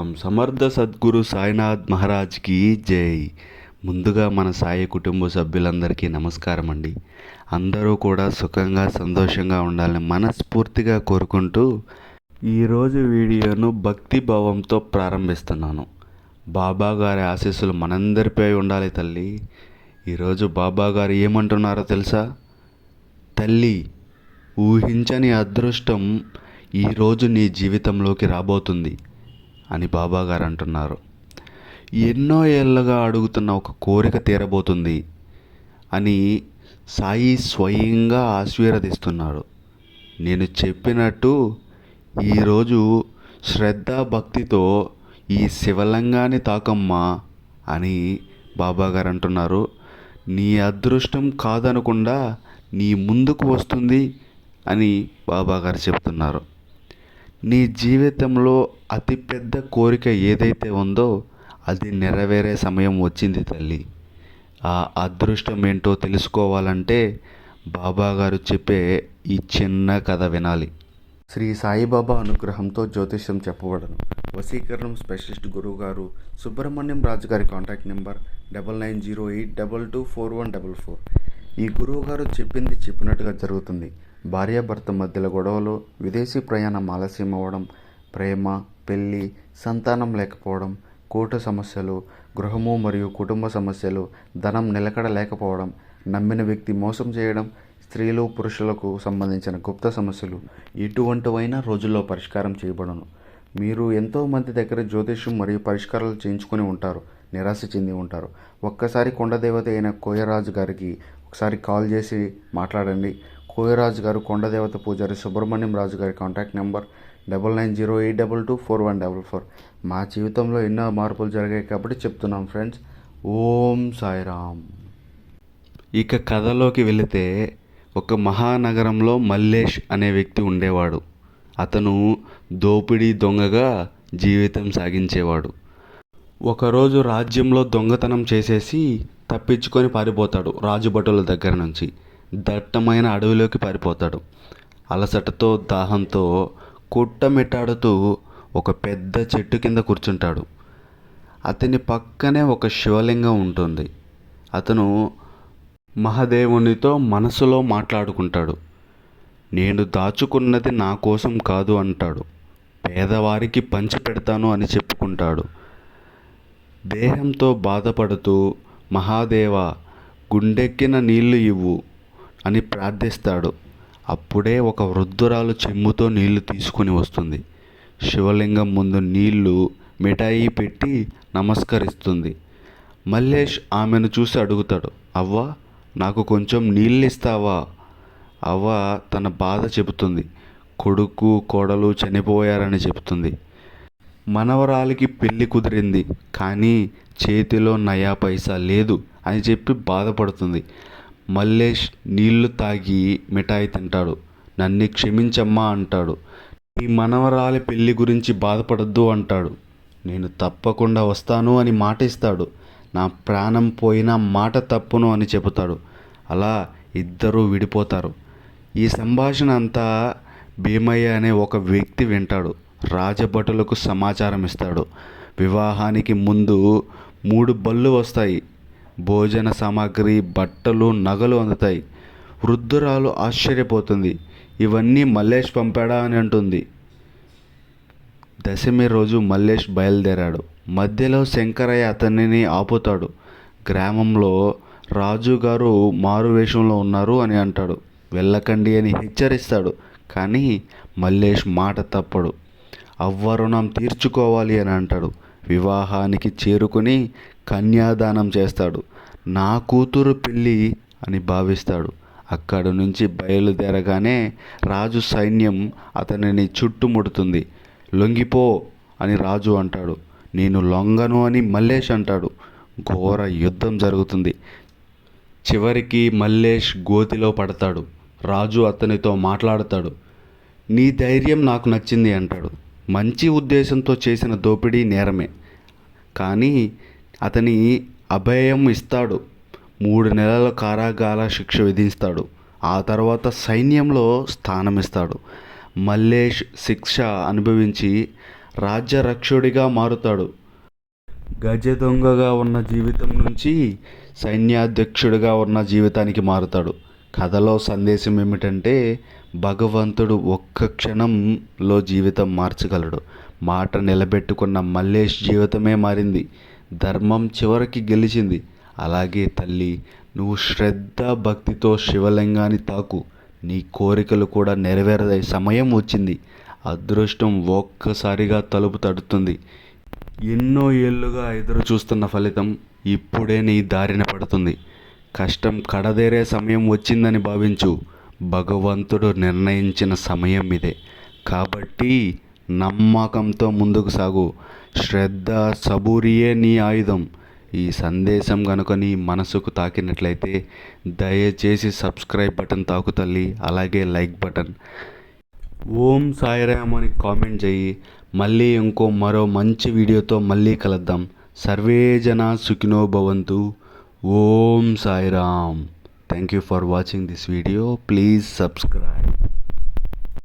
సాయిరామ్. సమర్థ సద్గురు సాయినాథ్ మహారాజ్కి జై. ముందుగా మన సాయి కుటుంబ సభ్యులందరికీ నమస్కారం అండి. అందరూ కూడా సుఖంగా సంతోషంగా ఉండాలని మనస్ఫూర్తిగా కోరుకుంటూ ఈరోజు వీడియోను భక్తి భావంతో ప్రారంభిస్తున్నాను. బాబా గారి ఆశీస్సులు మనందరిపై ఉండాలి తల్లి. ఈరోజు బాబా గారు ఏమంటున్నారో తెలుసా? తల్లి, ఊహించని అదృష్టం ఈరోజు నీ జీవితంలోకి రాబోతుంది అని బాబాగారు అంటున్నారు. ఎన్నో ఏళ్ళగా అడుగుతున్న ఒక కోరిక తీరబోతుంది అని సాయి స్వయంగా ఆశీర్వదిస్తున్నాడు. నేను చెప్పినట్టు ఈరోజు శ్రద్ధాభక్తితో ఈ శివలింగాన్ని తాకమ్మా అని బాబాగారు అంటున్నారు. నీ అదృష్టం కాదనకుండా నీ ముందుకు వస్తుంది అని బాబాగారు చెప్తున్నారు. నీ జీవితంలో అతిపెద్ద కోరిక ఏదైతే ఉందో అది నెరవేరే సమయం వచ్చింది తల్లి. ఆ అదృష్టం ఏంటో తెలుసుకోవాలంటే బాబాగారు చెప్పే ఈ చిన్న కథ వినాలి. శ్రీ సాయిబాబా అనుగ్రహంతో జ్యోతిష్యం చెప్పబడను. వశీకరణం స్పెషలిస్ట్ గురువుగారు సుబ్రహ్మణ్యం రాజు గారి కాంటాక్ట్ నెంబర్ 9908224144. ఈ గురువుగారు చెప్పింది చెప్పినట్టుగా జరుగుతుంది. భార్యాభర్త మధ్యలో గొడవలు, విదేశీ ప్రయాణం ఆలస్యం అవ్వడం, ప్రేమ, పెళ్ళి, సంతానం లేకపోవడం, కోర్టు సమస్యలు, గృహము మరియు కుటుంబ సమస్యలు, ధనం నిలకడ లేకపోవడం, నమ్మిన వ్యక్తి మోసం చేయడం, స్త్రీలు పురుషులకు సంబంధించిన గుప్త సమస్యలు ఎటువంటివైనా రోజుల్లో పరిష్కారం చేయబడను. మీరు ఎంతోమంది దగ్గర జ్యోతిష్యం మరియు పరిష్కారాలు చేయించుకొని ఉంటారు, నిరాశ చెంది ఉంటారు. ఒక్కసారి కొండదేవత అయిన కోయరాజు గారికి ఒకసారి కాల్ చేసి మాట్లాడండి. కోయరాజు గారు కొండదేవత పూజారి సుబ్రహ్మణ్యం రాజు గారి కాంటాక్ట్ నెంబర్ 9908224144. మా జీవితంలో ఎన్నో మార్పులు జరిగాయి కాబట్టి చెప్తున్నాం ఫ్రెండ్స్. ఓం సాయిరామ్. ఇక కథలోకి వెళితే, ఒక మహానగరంలో మల్లేష్ అనే వ్యక్తి ఉండేవాడు. అతను దోపిడీ దొంగగా జీవితం సాగించేవాడు. ఒకరోజు రాజ్యంలో దొంగతనం చేసేసి తప్పించుకొని పారిపోతాడు. రాజుభటుల దగ్గర నుంచి దట్టమైన అడవిలోకి పారిపోతాడు. అలసటతో దాహంతో కుట్టమిట్టాడుతూ ఒక పెద్ద చెట్టు కింద కూర్చుంటాడు. అతని పక్కనే ఒక శివలింగం ఉంటుంది. అతను మహాదేవునితో మనసులో మాట్లాడుకుంటాడు. నేను దాచుకున్నది నా కోసం కాదు అంటాడు. పేదవారికి పంచి పెడతాను అని చెప్పుకుంటాడు. దేహంతో బాధపడుతూ, మహాదేవ, గుండెక్కిన నీళ్లు ఇవ్వు అని ప్రార్థిస్తాడు. అప్పుడే ఒక వృద్ధురాలు చెంబుతో నీళ్లు తీసుకుని వస్తుంది. శివలింగం ముందు నీళ్లు, మిఠాయి పెట్టి నమస్కరిస్తుంది. మల్లేష్ ఆమెను చూసి అడుగుతాడు, అవ్వ, నాకు కొంచెం నీళ్ళు ఇస్తావా? అవ్వ తన బాధ చెబుతుంది. కొడుకు కోడలు చనిపోయారని చెబుతుంది. మనవరాలికి పెళ్లి కుదిరింది, కానీ చేతిలో నయా పైసా లేదు అని చెప్పి బాధపడుతుంది. మల్లేష్ నీళ్లు తాగి మిఠాయి తింటాడు. నన్ను క్షమించమ్మా అంటాడు. నీ మనవరాలి పెళ్లి గురించి బాధపడద్దు అంటాడు. నేను తప్పకుండా వస్తాను అని మాట ఇస్తాడు. నా ప్రాణం పోయినా మాట తప్పును అని చెబుతాడు. అలా ఇద్దరూ విడిపోతారు. ఈ సంభాషణ అంతా భీమయ్య అనే ఒక వ్యక్తి వింటాడు. రాజభటులకు సమాచారం ఇస్తాడు. వివాహానికి ముందు 3 బళ్ళు వస్తాయి. భోజన సామాగ్రి, బట్టలు, నగలు అందుతాయి. వృద్ధురాలు ఆశ్చర్యపోతుంది. ఇవన్నీ మల్లేష్ పంపాడా అని అంటుంది. దశమి రోజు మల్లేష్ బయలుదేరాడు. మధ్యలో శంకరయ్య అతనిని ఆపుతాడు. గ్రామంలో రాజుగారు మారువేషంలో ఉన్నారు అని అంటాడు. వెళ్ళకండి అని హెచ్చరిస్తాడు. కానీ మల్లేష్ మాట తప్పడు. అవ్వ రుణం తీర్చుకోవాలి అని అంటాడు. వివాహానికి చేరుకుని కన్యాదానం చేస్తాడు. నా కూతురు పెళ్ళి అని భావిస్తాడు. అక్కడి నుంచి బయలుదేరగానే రాజు సైన్యం అతనిని చుట్టుముడుతుంది. లొంగిపో అని రాజు అంటాడు. నేను లొంగను అని మల్లేష్ అంటాడు. ఘోర యుద్ధం జరుగుతుంది. చివరికి మల్లేష్ గోతిలో పడతాడు. రాజు అతనితో మాట్లాడతాడు. నీ ధైర్యం నాకు నచ్చింది అంటాడు. మంచి ఉద్దేశంతో చేసిన దోపిడీ నేరమే, కానీ అతని అభయం ఇస్తాడు. 3 నెలల కారాగార శిక్ష విధిస్తాడు. ఆ తర్వాత సైన్యంలో స్థానం ఇస్తాడు. మల్లేష్ శిక్ష అనుభవించి రాజ్యరక్షుడిగా మారుతాడు. గజ దొంగగా ఉన్న జీవితం నుంచి సైన్యాధ్యక్షుడిగా ఉన్న జీవితానికి మారుతాడు. కథలో సందేశం ఏమిటంటే భగవంతుడు ఒక్క క్షణంలో జీవితం మార్చగలడు. మాట నిలబెట్టుకున్న మల్లేష్ జీవితమే మారింది. ధర్మం చివరికి గెలిచింది. అలాగే తల్లి, నువ్వు శ్రద్ధ భక్తితో శివలింగాన్ని తాకు. నీ కోరికలు కూడా నెరవేరే సమయం వచ్చింది. అదృష్టం ఒక్కసారిగా తలుపు తడుతుంది. ఎన్నో ఏళ్ళుగా ఎదురు చూస్తున్న ఫలితం ఇప్పుడే నీ దారిన పడుతుంది. కష్టం కడదేరే సమయం వచ్చిందని భావించు. భగవంతుడు నిర్ణయించిన సమయం ఇదే. కాబట్టి నమ్మకంతో ముందుకు సాగు. శ్రద్ధ, సబూరియే నీ ఆయుధం. ఈ సందేశం కనుక నీ మనసుకు తాకినట్లయితే దయచేసి సబ్స్క్రైబ్ బటన్ తాకు తల్లి, అలాగే లైక్ బటన్. ఓం సాయిరామ్ అని కామెంట్ చేయి. మళ్ళీ మరో మంచి వీడియోతో మళ్ళీ కలుద్దాం. సర్వే జనా సుఖినో భవంతు. ఓం Sairam. Thank you for watching this video. Please subscribe.